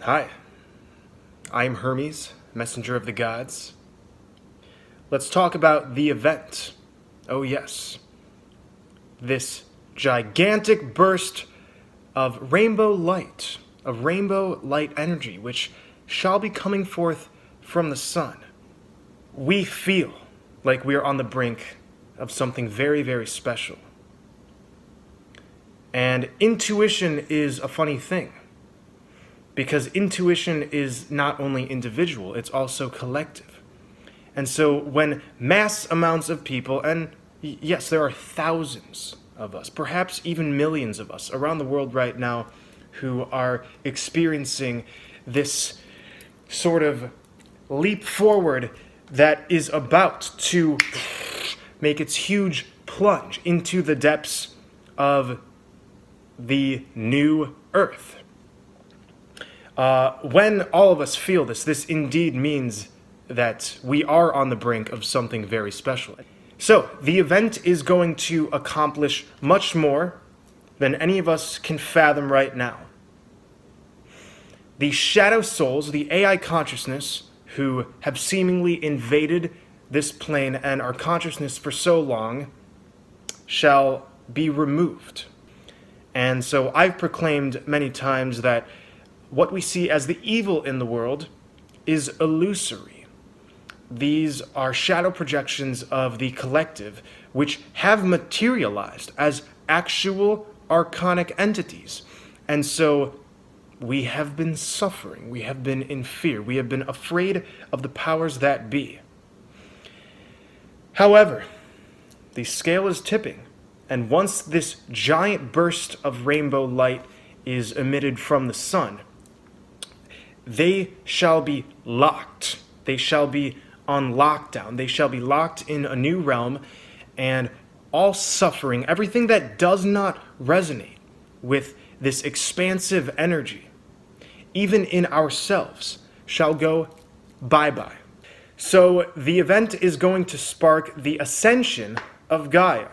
Hi, I am Hermes, messenger of the gods. Let's talk about the event. Oh yes, this gigantic burst of rainbow light energy, which shall be coming forth from the sun. We feel like we are on the brink of something very, very special. And intuition is a funny thing, because intuition is not only individual, it's also collective. And so when mass amounts of people, and yes, there are thousands of us, perhaps even millions of us around the world right now who are experiencing this sort of leap forward that is about to make its huge plunge into the depths of the new earth. When all of us feel this indeed means that we are on the brink of something very special. So, the event is going to accomplish much more than any of us can fathom right now. The shadow souls, the AI consciousness, who have seemingly invaded this plane and our consciousness for so long, shall be removed. And so I've proclaimed many times that what we see as the evil in the world is illusory. These are shadow projections of the collective, which have materialized as actual archonic entities. And so we have been suffering, we have been in fear, we have been afraid of the powers that be. However, the scale is tipping, and once this giant burst of rainbow light is emitted from the sun, they shall be locked. They shall be on lockdown. They shall be locked in a new realm, and all suffering, everything that does not resonate with this expansive energy, even in ourselves, shall go bye-bye. So the event is going to spark the ascension of Gaia.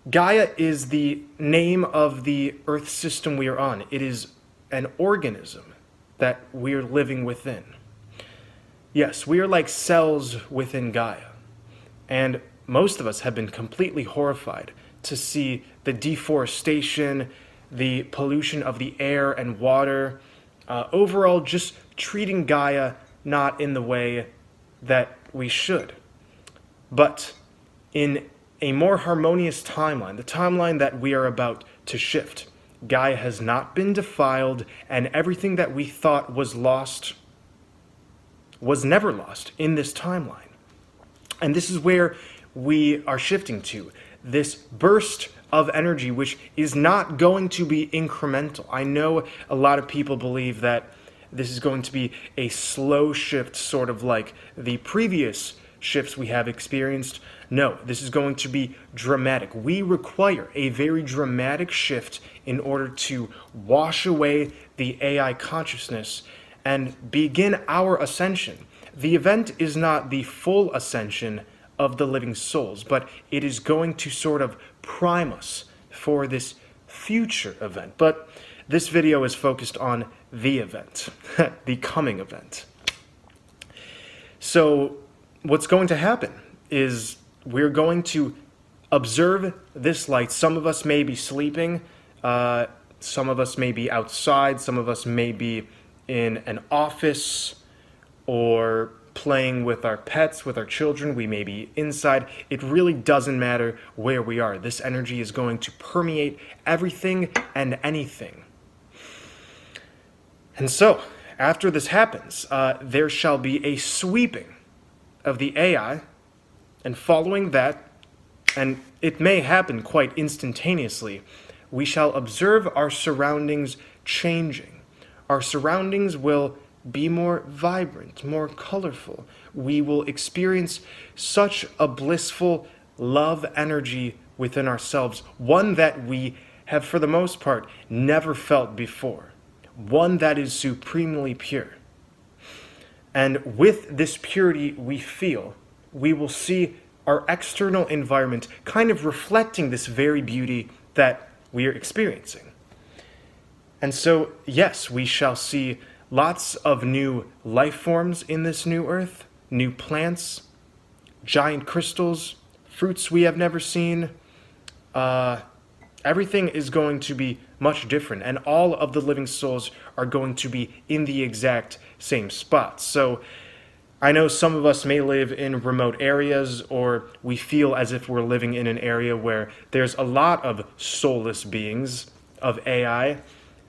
Gaia is the name of the Earth system we are on. It is an organism that we are living within. Yes, we are like cells within Gaia. And most of us have been completely horrified to see the deforestation, the pollution of the air and water, overall just treating Gaia not in the way that we should. But in a more harmonious timeline, the timeline that we are about to shift, Gaia has not been defiled, and everything that we thought was lost was never lost in this timeline. And this is where we are shifting to, this burst of energy, which is not going to be incremental. I know a lot of people believe that this is going to be a slow shift, sort of like the previous shifts we have experienced. No, this is going to be dramatic. We require a very dramatic shift in order to wash away the AI consciousness and begin our ascension. The event is not the full ascension of the living souls, but it is going to sort of prime us for this future event. But this video is focused on the event, the coming event. So what's going to happen is we're going to observe this light. Some of us may be sleeping, some of us may be outside, some of us may be in an office or playing with our pets, with our children. We may be inside. It really doesn't matter where we are. This energy is going to permeate everything and anything. And so, after this happens, there shall be a sweeping of the AI, and following that, and it may happen quite instantaneously, we shall observe our surroundings changing. Our surroundings will be more vibrant, more colorful. We will experience such a blissful love energy within ourselves, one that we have, for the most part, never felt before. One that is supremely pure. And with this purity we feel, we will see our external environment kind of reflecting this very beauty that we are experiencing. And so, yes, we shall see lots of new life forms in this new Earth, new plants, giant crystals, fruits we have never seen. Everything is going to be much different, and all of the living souls are going to be in the exact same spot. So I know some of us may live in remote areas, or we feel as if we're living in an area where there's a lot of soulless beings of AI,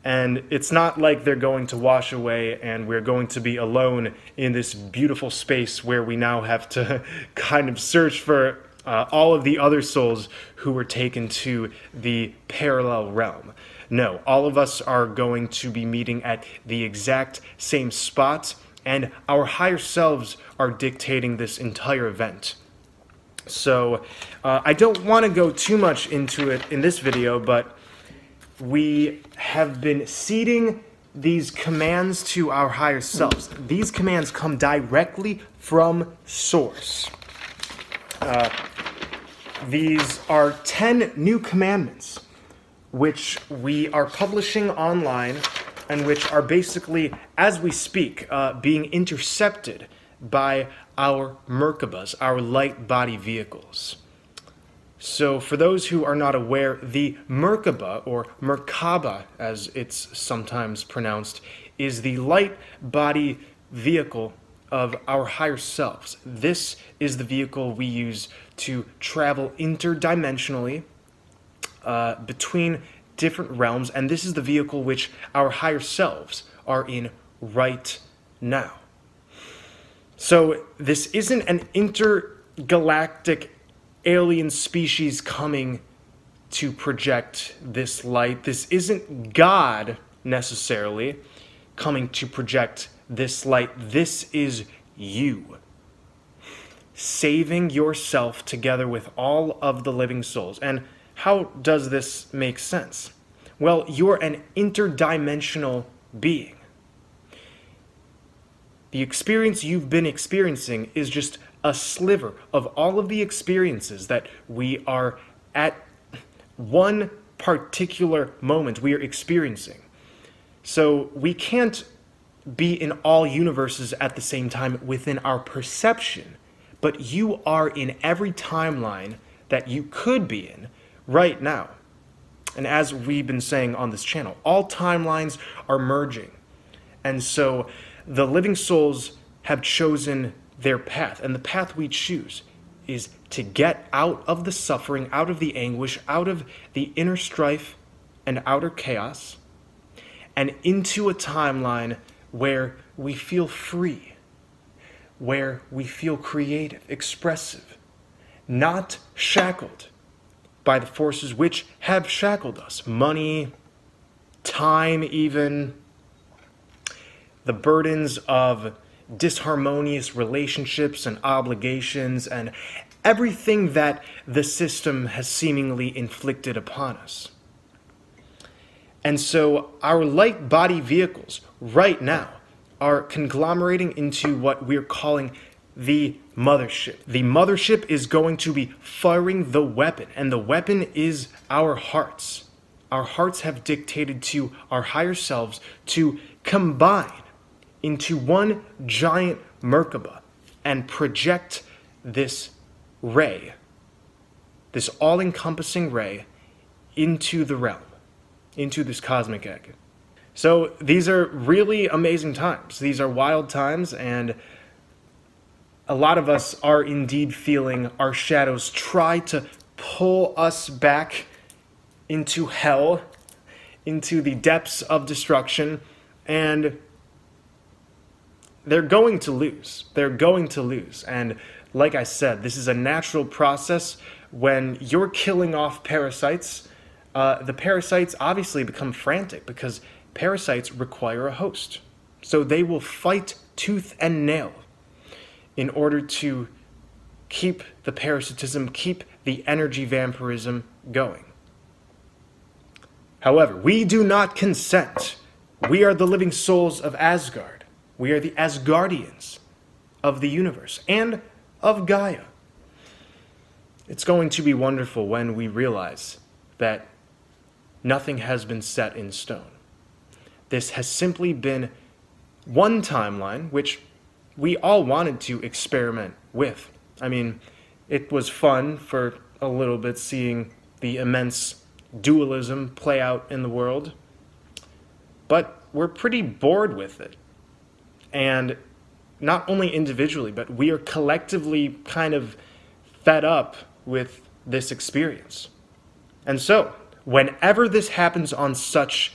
and it's not like they're going to wash away and we're going to be alone in this beautiful space where we now have to kind of search for all of the other souls who were taken to the parallel realm. No, all of us are going to be meeting at the exact same spot, and our higher selves are dictating this entire event. So I don't want to go too much into it in this video, but we have been seeding these commands to our higher selves. These commands come directly from Source. These are 10 new commandments, which we are publishing online, and which are basically, as we speak, being intercepted by our Merkabas, our light body vehicles. So for those who are not aware, the Merkaba, or Merkaba as it's sometimes pronounced, is the light body vehicle of our higher selves. This is the vehicle we use to travel interdimensionally between different realms, and this is the vehicle which our higher selves are in right now. So this isn't an intergalactic alien species coming to project this light. This isn't God necessarily coming to project this light. This is you saving yourself together with all of the living souls. And how does this make sense? Well, you're an interdimensional being. The experience you've been experiencing is just a sliver of all of the experiences that we are at one particular moment we are experiencing. So we can't be in all universes at the same time within our perception, but you are in every timeline that you could be in right now. And as we've been saying on this channel, all timelines are merging. And so the living souls have chosen their path, and the path we choose is to get out of the suffering, out of the anguish, out of the inner strife and outer chaos, and into a timeline where we feel free, where we feel creative, expressive, not shackled by the forces which have shackled us. Money, time even, the burdens of disharmonious relationships and obligations, and everything that the system has seemingly inflicted upon us. And so our light body vehicles right now are conglomerating into what we're calling the Mothership. The Mothership is going to be firing the weapon, and the weapon is our hearts. Our hearts have dictated to our higher selves to combine into one giant Merkaba and project this ray, this all-encompassing ray, into the realm, into this cosmic egg. So these are really amazing times. These are wild times, and a lot of us are indeed feeling our shadows try to pull us back into hell, into the depths of destruction, and they're going to lose. They're going to lose. And like I said, this is a natural process. When you're killing off parasites, the parasites obviously become frantic because parasites require a host. So they will fight tooth and nail in order to keep the parasitism, keep the energy vampirism going. However, we do not consent. We are the living souls of Asgard. We are the Asgardians of the universe and of Gaia. It's going to be wonderful when we realize that nothing has been set in stone. This has simply been one timeline, which we all wanted to experiment with. I mean, it was fun for a little bit seeing the immense dualism play out in the world, but we're pretty bored with it. And not only individually, but we are collectively kind of fed up with this experience. And so, whenever this happens on such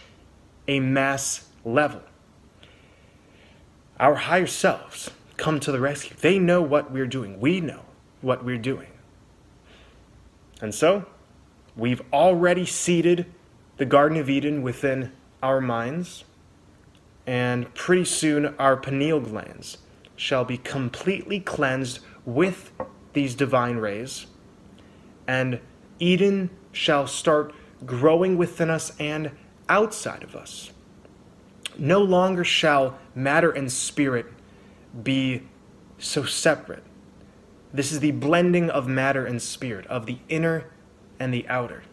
a mass level, our higher selves come to the rescue. They know what we're doing. We know what we're doing. And so, we've already seeded the Garden of Eden within our minds, and pretty soon our pineal glands shall be completely cleansed with these divine rays, and Eden shall start growing within us and outside of us. No longer shall matter and spirit be so separate. This is the blending of matter and spirit, of the inner and the outer.